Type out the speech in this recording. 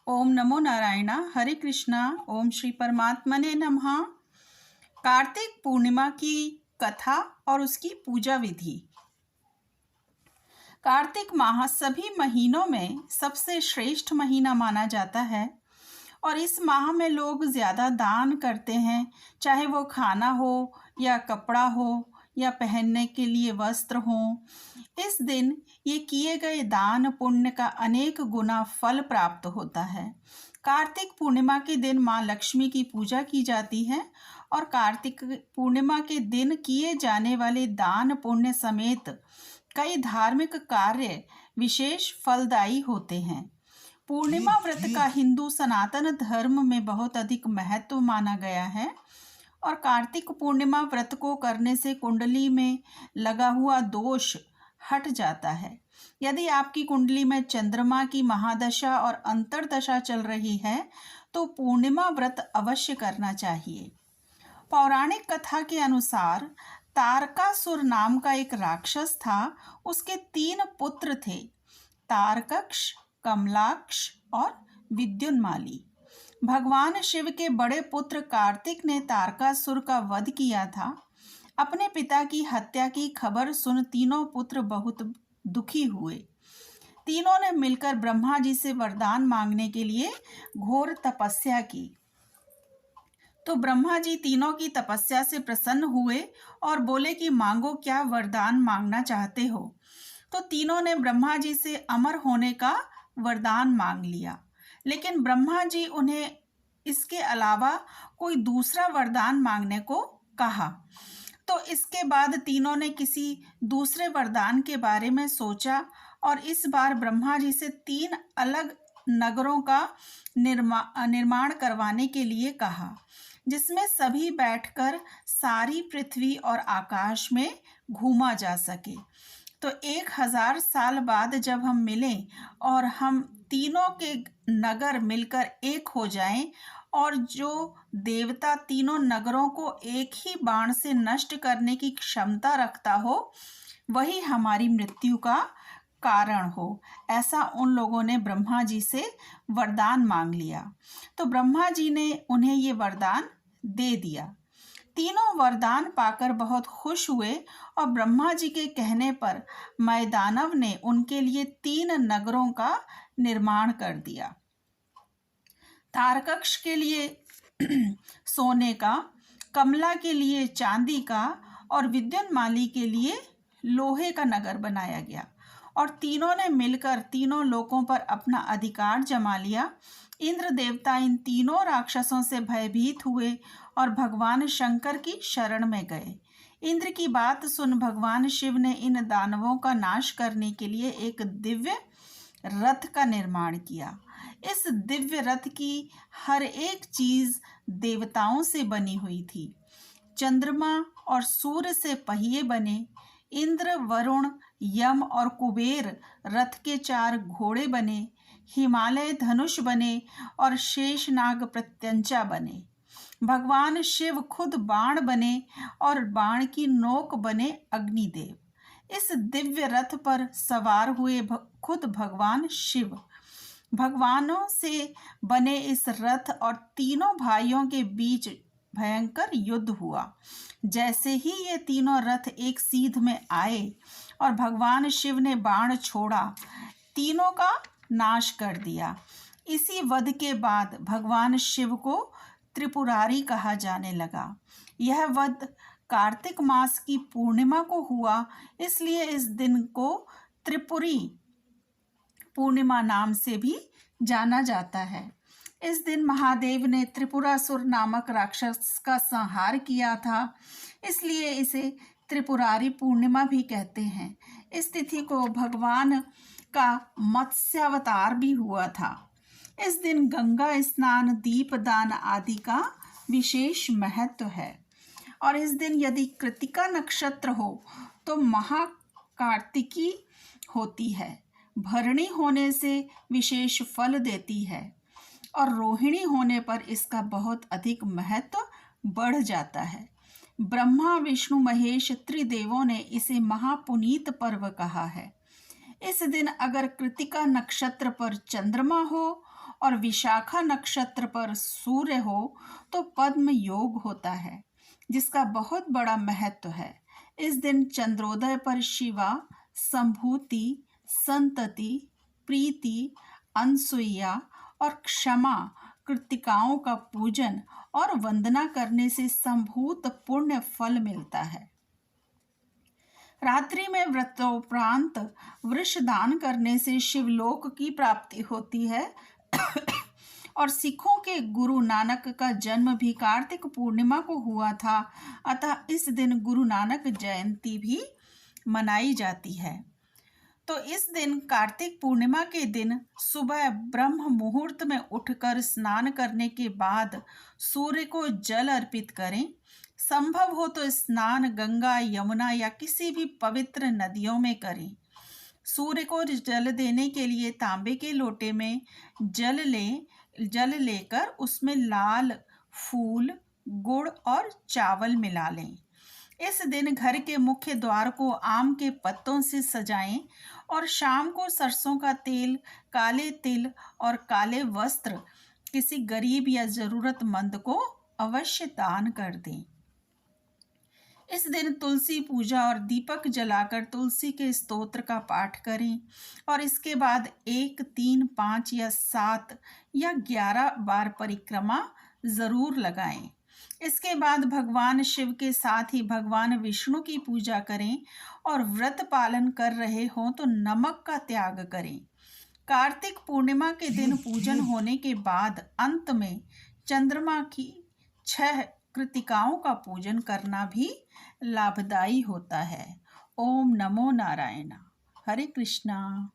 ओम नमो नारायण हरे कृष्णा। ओम श्री परमात्मने नमः। कार्तिक पूर्णिमा की कथा और उसकी पूजा विधि। कार्तिक माह सभी महीनों में सबसे श्रेष्ठ महीना माना जाता है और इस माह में लोग ज़्यादा दान करते हैं, चाहे वो खाना हो या कपड़ा हो या पहनने के लिए वस्त्र हों। इस दिन ये किए गए दान पुण्य का अनेक गुना फल प्राप्त होता है। कार्तिक पूर्णिमा के दिन माँ लक्ष्मी की पूजा की जाती है और कार्तिक पूर्णिमा के दिन किए जाने वाले दान पुण्य समेत कई धार्मिक कार्य विशेष फलदायी होते हैं। पूर्णिमा व्रत का हिंदू सनातन धर्म में बहुत अधिक महत्व माना गया है और कार्तिक पूर्णिमा व्रत को करने से कुंडली में लगा हुआ दोष हट जाता है। यदि आपकी कुंडली में चंद्रमा की महादशा और अंतर्दशा चल रही है तो पूर्णिमा व्रत अवश्य करना चाहिए। पौराणिक कथा के अनुसार तारकासुर नाम का एक राक्षस था। उसके 3 पुत्र थे, तारकक्ष, कमलाक्ष और विद्युन्माली। भगवान शिव के बड़े पुत्र कार्तिक ने तारकासुर का वध किया था। अपने पिता की हत्या की खबर सुन तीनों पुत्र बहुत दुखी हुए। तीनों ने मिलकर ब्रह्मा जी से वरदान मांगने के लिए घोर तपस्या की। तो ब्रह्मा जी तीनों की तपस्या से प्रसन्न हुए और बोले कि मांगो, क्या वरदान मांगना चाहते हो। तो तीनों ने ब्रह्मा जी से अमर होने का वरदान मांग लिया, लेकिन ब्रह्मा जी उन्हें इसके अलावा कोई दूसरा वरदान मांगने को कहा। तो इसके बाद तीनों ने किसी दूसरे वरदान के बारे में सोचा और इस बार ब्रह्मा जी से 3 अलग नगरों का निर्माण करवाने के लिए कहा, जिसमें सभी बैठकर सारी पृथ्वी और आकाश में घूमा जा सके। तो 1000 साल बाद जब हम मिलें और हम तीनों के नगर मिलकर एक हो जाएं और जो देवता तीनों नगरों को एक ही बाण से नष्ट करने की क्षमता रखता हो, वही हमारी मृत्यु का कारण हो, ऐसा उन लोगों ने ब्रह्मा जी से वरदान मांग लिया। तो ब्रह्मा जी ने उन्हें ये वरदान दे दिया। तीनों वरदान पाकर बहुत खुश हुए और ब्रह्मा जी के कहने पर मैदानव ने उनके लिए 3 नगरों का निर्माण कर दिया। तारकक्ष के लिए सोने का, कमला के लिए चांदी का और विद्युन्माली के लिए लोहे का नगर बनाया गया और तीनों ने मिलकर तीनों लोकों पर अपना अधिकार जमा लिया। इंद्र देवता इन तीनों राक्षसों से भयभीत हुए और भगवान शंकर की शरण में गए। इंद्र की बात सुन भगवान शिव ने इन दानवों का नाश करने के लिए एक दिव्य रथ का निर्माण किया। इस दिव्य रथ की हर एक चीज देवताओं से बनी हुई थी। चंद्रमा और सूर्य से पहिए बने, इंद्र, वरुण, यम और कुबेर रथ के 4 घोड़े बने, हिमालय धनुष बने और शेषनाग प्रत्यंचा बने। भगवान शिव खुद बाण बने और बाण की नोक बने अग्निदेव। इस दिव्य रथ पर सवार हुए खुद भगवान शिव। भगवानों से बने इस रथ और तीनों भाइयों के बीच भयंकर युद्ध हुआ। जैसे ही ये तीनों रथ एक सीध में आए और भगवान शिव ने बाण छोड़ा, तीनों का नाश कर दिया। इसी वध के बाद भगवान शिव को त्रिपुरारी कहा जाने लगा। यह वध कार्तिक मास की पूर्णिमा को हुआ, इसलिए इस दिन को त्रिपुरी पूर्णिमा नाम से भी जाना जाता है। इस दिन महादेव ने त्रिपुरासुर नामक राक्षस का संहार किया था, इसलिए इसे त्रिपुरारी पूर्णिमा भी कहते हैं। इस तिथि को भगवान का मत्स्यावतार भी हुआ था। इस दिन गंगा स्नान, दीपदान आदि का विशेष महत्व है और इस दिन यदि कृतिका नक्षत्र हो तो महाकार्तिकी होती है। भरणी होने से विशेष फल देती है और रोहिणी होने पर इसका बहुत अधिक महत्व बढ़ जाता है। ब्रह्मा, विष्णु, महेश त्रिदेवों ने इसे महापुनीत पर्व कहा है। इस दिन अगर कृतिका नक्षत्र पर चंद्रमा हो और विशाखा नक्षत्र पर सूर्य हो तो पद्म योग होता है, जिसका बहुत बड़ा महत्व है। इस दिन चंद्रोदय पर शिवा, संभूति, संतति, प्रीति, अनसुईया और क्षमा कृतिकाओं का पूजन और वंदना करने से संभूत पुण्य फल मिलता है। रात्रि में व्रतोपरांत वृष दान करने से शिवलोक की प्राप्ति होती है और सिखों के गुरु नानक का जन्म भी कार्तिक पूर्णिमा को हुआ था, अतः इस दिन गुरु नानक जयंती भी मनाई जाती है। तो इस दिन कार्तिक पूर्णिमा के दिन सुबह ब्रह्म मुहूर्त में उठकर स्नान करने के बाद सूर्य को जल अर्पित करें। संभव हो तो स्नान गंगा, यमुना या किसी भी पवित्र नदियों में करें। सूर्य को जल देने के लिए तांबे के लोटे में जल लेकर उसमें लाल फूल, गुड़ और चावल मिला लें। इस दिन घर के मुख्य द्वार को आम के पत्तों से सजाएं और शाम को सरसों का तेल, काले तिल और काले वस्त्र किसी गरीब या जरूरतमंद को अवश्य दान कर दें। इस दिन तुलसी पूजा और दीपक जलाकर तुलसी के स्तोत्र का पाठ करें और इसके बाद 1, 3, 5 या 7 या 11 बार परिक्रमा जरूर लगाएं। इसके बाद भगवान शिव के साथ ही भगवान विष्णु की पूजा करें और व्रत पालन कर रहे हों तो नमक का त्याग करें। कार्तिक पूर्णिमा के दिन पूजन होने के बाद अंत में चंद्रमा की 6 कृतिकाओं का पूजन करना भी लाभदायी होता है। ओम नमो नारायण। हरे कृष्णा।